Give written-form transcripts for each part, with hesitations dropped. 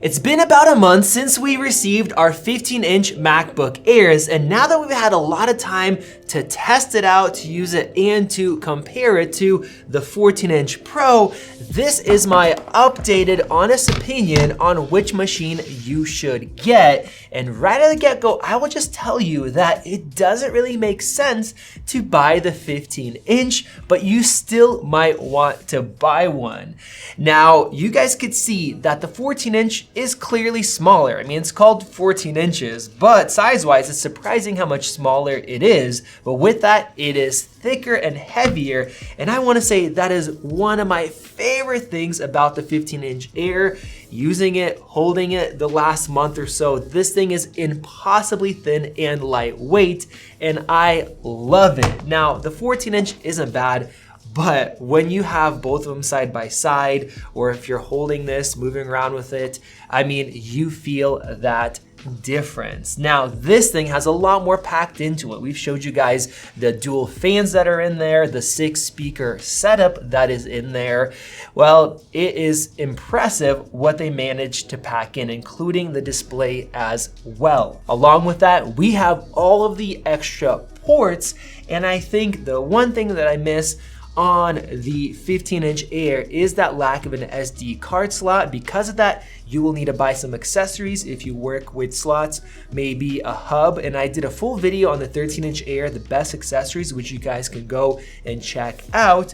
It's been about a month since we received our 15-inch MacBook Airs, and now that we've had a lot of time to test it out, to use it, and to compare it to the 14-inch Pro, this is my updated, honest opinion on which machine you should get. And right at the get-go, I will just tell you that it doesn't really make sense to buy the 15-inch, but you still might want to buy one. Now, you guys could see that the 14-inch is clearly smaller. I mean, it's called 14 inches, but size-wise, it's surprising how much smaller it is. But with that, it is thicker and heavier. And I wanna say that is one of my favorite things about the 15-inch Air. Using it, holding it the last month or so, this thing is impossibly thin and lightweight, and I love it. Now, the 14-inch isn't bad, but when you have both of them side by side, or if you're holding this, moving around with it, I mean, you feel that difference. Now, this thing has a lot more packed into it. We've showed you guys the dual fans that are in there, the 6-speaker setup that is in there. Well, it is impressive what they managed to pack in, including the display as well. Along with that, we have all of the extra ports, and I think the one thing that I miss on the 15-inch Air is that lack of an SD card slot. Because of that, you will need to buy some accessories if you work with slots, maybe a hub. And I did a full video on the 13-inch Air, the best accessories, which you guys can go and check out.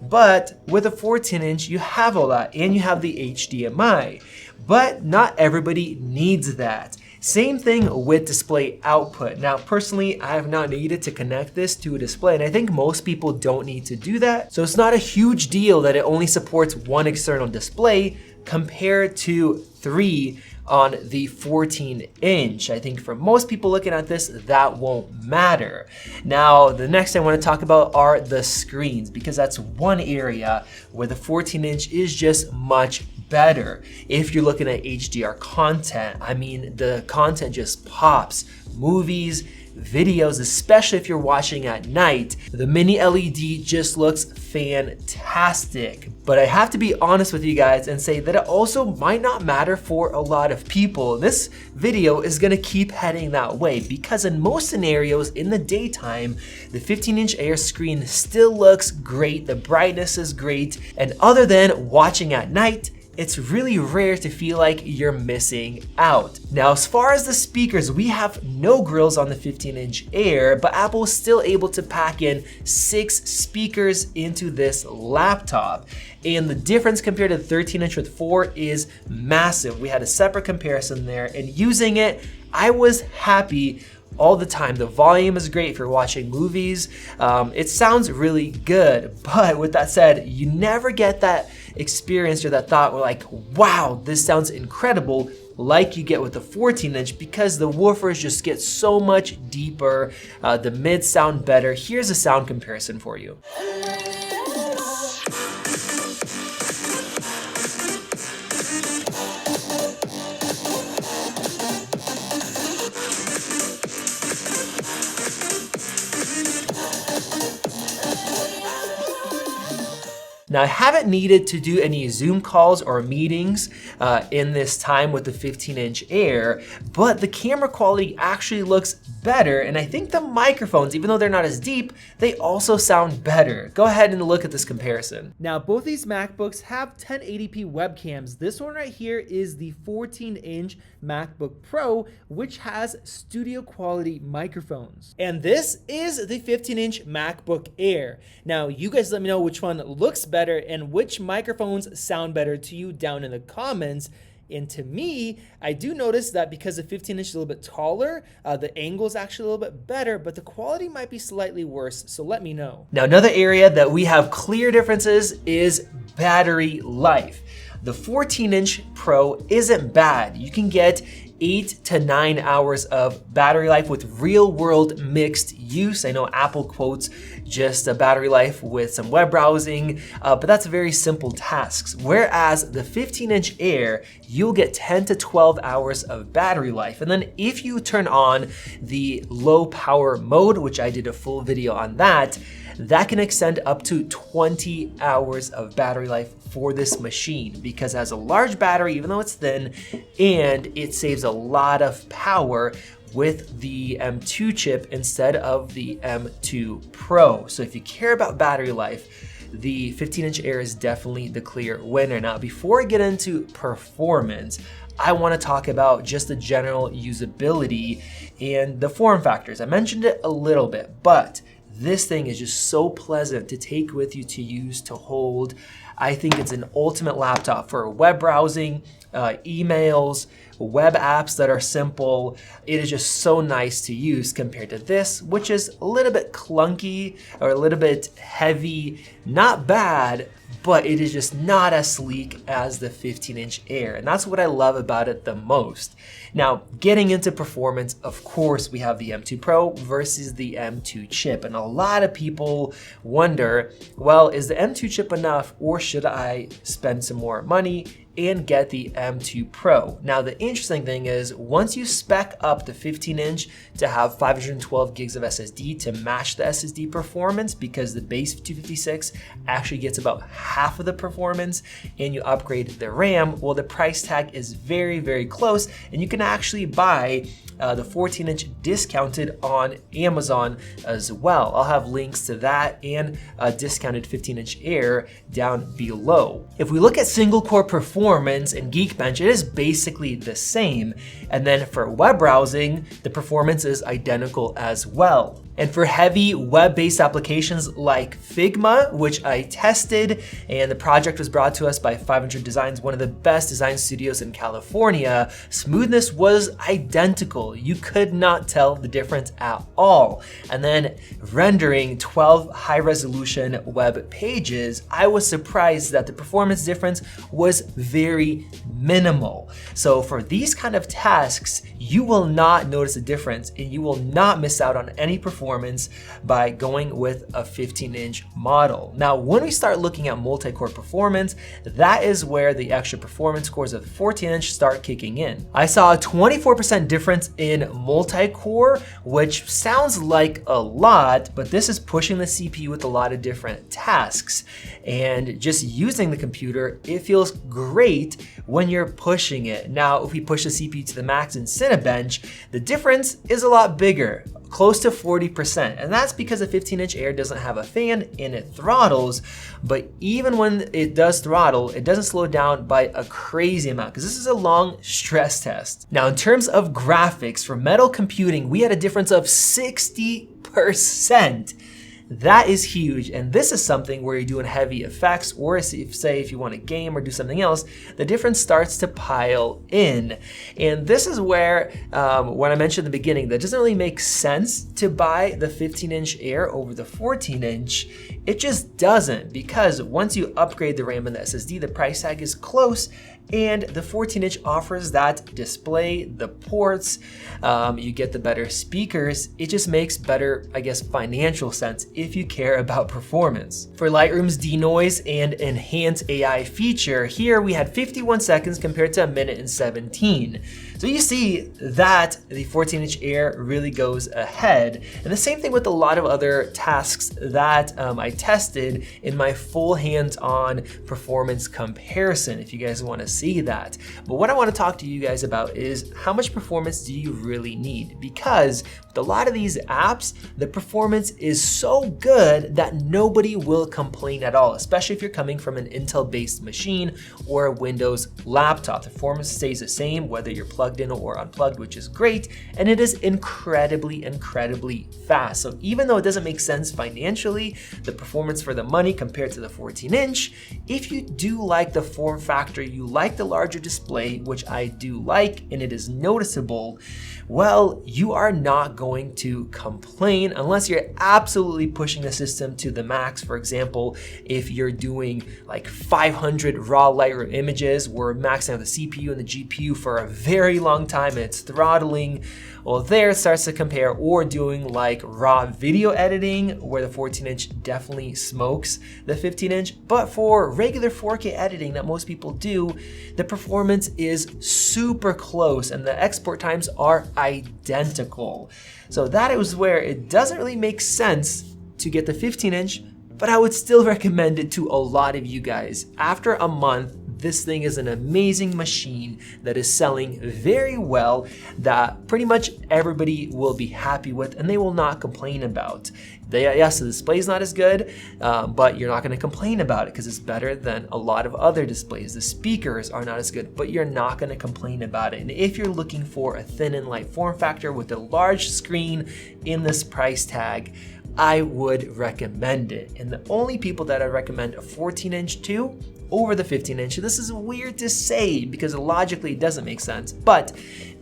But with a 14-inch, you have all that, and you have the HDMI. But not everybody needs that. Same thing with display output. Now, personally, I have not needed to connect this to a display, and I think most people don't need to do that. So it's not a huge deal that it only supports one external display compared to 3 on the 14-inch. I think for most people looking at this, that won't matter. Now, the next thing I want to talk about are the screens, because that's one area where the 14-inch is just much better. If you're looking at HDR content, I mean, the content just pops. Movies, videos, especially if you're watching at night, the mini LED just looks fantastic. But I have to be honest with you guys and say that it also might not matter for a lot of people. This video is gonna keep heading that way because in most scenarios in the daytime, the 15-inch Air screen still looks great, the brightness is great, and other than watching at night, it's really rare to feel like you're missing out. Now, as far as the speakers, we have no grills on the 15-inch Air, but Apple is still able to pack in 6 speakers into this laptop. And the difference compared to the 13-inch with 4 is massive. We had a separate comparison there, and using it, I was happy all the time. The volume is great if you're watching movies. It sounds really good, but with that said, you never get that experience or that thought where like, wow, this sounds incredible, like you get with the 14-inch, because the woofers just get so much deeper, the mids sound better. Here's a sound comparison for you. Now, I haven't needed to do any Zoom calls or meetings in this time with the 15-inch Air, but the camera quality actually looks better, and I think the microphones, even though they're not as deep, they also sound better. Go ahead and look at this comparison. Now, both these MacBooks have 1080p webcams. This one right here is the 14-inch MacBook Pro, which has studio quality microphones. And this is the 15-inch MacBook Air. Now, you guys let me know which one looks better and which microphones sound better to you down in the comments. And to me, I do notice that because the 15-inch is a little bit taller, the angle is actually a little bit better, but the quality might be slightly worse, so let me know. Now, another area that we have clear differences is battery life. The 14-inch Pro isn't bad. You can get 8 to 9 hours of battery life with real world mixed use. I know Apple quotes just a battery life with some web browsing, but that's very simple tasks. Whereas the 15-inch Air, you'll get 10 to 12 hours of battery life. And then if you turn on the low power mode, which I did a full video on that can extend up to 20 hours of battery life for this machine, because it has a large battery, even though it's thin, and it saves a lot of power with the M2 chip instead of the M2 Pro. So if you care about battery life, the 15-inch Air is definitely the clear winner. Now, before I get into performance, I want to talk about just the general usability and the form factors. I mentioned it a little bit, but this thing is just so pleasant to take with you, to use, to hold. I think it's an ultimate laptop for web browsing, emails, web apps that are simple. It is just so nice to use compared to this, which is a little bit clunky or a little bit heavy. Not bad, but it is just not as sleek as the 15-inch Air. And that's what I love about it the most. Now, getting into performance, of course, we have the M2 Pro versus the M2 chip. And a lot of people wonder, well, is the M2 chip enough, or should I spend some more money and get the M2 Pro? Now, the interesting thing is, once you spec up the 15-inch to have 512 gigs of SSD to match the SSD performance, because the base 256 actually gets about half of the performance, and you upgrade the RAM, well, the price tag is very, very close, and you can actually buy the 14-inch discounted on Amazon as well. I'll have links to that and a discounted 15-inch Air down below. If we look at single core performance in Geekbench, it is basically the same. And then for web browsing, the performance is identical as well. And for heavy web-based applications like Figma, which I tested, and the project was brought to us by 500 Designs, one of the best design studios in California, smoothness was identical. You could not tell the difference at all. And then rendering 12 high-resolution web pages, I was surprised that the performance difference was very minimal. So for these kind of tasks, you will not notice a difference, and you will not miss out on any performance by going with a 15-inch model. Now, when we start looking at multi-core performance, that is where the extra performance cores of the 14-inch start kicking in. I saw a 24% difference in multi-core, which sounds like a lot, but this is pushing the CPU with a lot of different tasks. And just using the computer, it feels great when you're pushing it. Now, if we push the CPU to the max in Cinebench, the difference is a lot bigger, close to 40%. And that's because the 15-inch Air doesn't have a fan and it throttles, but even when it does throttle, it doesn't slow down by a crazy amount, because this is a long stress test. Now, in terms of graphics, for metal computing, we had a difference of 60%. That is huge, and this is something where you're doing heavy effects, or if you want to game or do something else, the difference starts to pile in. And this is where, when I mentioned in the beginning, that doesn't really make sense to buy the 15-inch Air over the 14-inch. It just doesn't, because once you upgrade the RAM and the SSD, the price tag is close, and the 14-inch offers that display, the ports, you get the better speakers. It just makes better, I guess, financial sense if you care about performance. For Lightroom's denoise and enhance AI feature, here we had 51 seconds compared to 1 minute and 17. So you see that the 14-inch Air really goes ahead. And the same thing with a lot of other tasks that I tested in my full hands-on performance comparison, if you guys want to see that. But what I want to talk to you guys about is, how much performance do you really need? Because with a lot of these apps, the performance is so good that nobody will complain at all, especially if you're coming from an Intel-based machine or a Windows laptop. The performance stays the same whether you're plugged in or unplugged, which is great, and it is incredibly, incredibly fast. So even though it doesn't make sense financially, the performance for the money compared to the 14-inch, if you do like the form factor, you like like the larger display, which I do like, and it is noticeable, well, you are not going to complain unless you're absolutely pushing the system to the max. For example, if you're doing like 500 raw Lightroom images, we're maxing out the CPU and the GPU for a very long time and it's throttling, well, there it starts to compare. Or doing like raw video editing where the 14-inch definitely smokes the 15-inch. But for regular 4K editing that most people do, the performance is super close and the export times are identical. So that is where it doesn't really make sense to get the 15-inch, but I would still recommend it to a lot of you guys. After a month, this thing is an amazing machine that is selling very well, that pretty much everybody will be happy with and they will not complain about. Yes, the display is not as good, but you're not going to complain about it because it's better than a lot of other displays. The speakers are not as good, but you're not going to complain about it. And if you're looking for a thin and light form factor with a large screen in this price tag, I would recommend it. And the only people that I recommend a 14-inch to over the 15-inch, this is weird to say because logically it doesn't make sense, but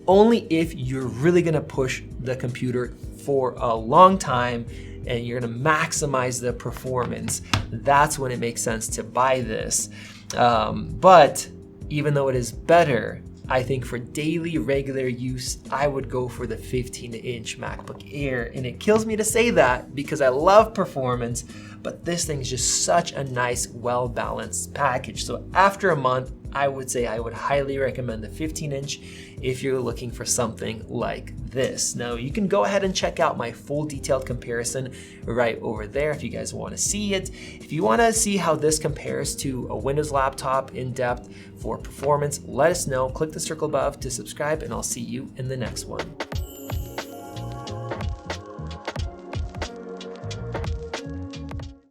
only if you're really gonna push the computer for a long time and you're gonna maximize the performance, that's when it makes sense to buy this. But even though it is better, I think for daily regular use, I would go for the 15-inch MacBook Air. And it kills me to say that because I love performance, but this thing is just such a nice, well-balanced package. So after a month, I would say I would highly recommend the 15-inch if you're looking for something like this. Now you can go ahead and check out my full detailed comparison right over there if you guys want to see it. If you want to see how this compares to a Windows laptop in depth for performance, let us know. Click the circle above to subscribe and I'll see you in the next one.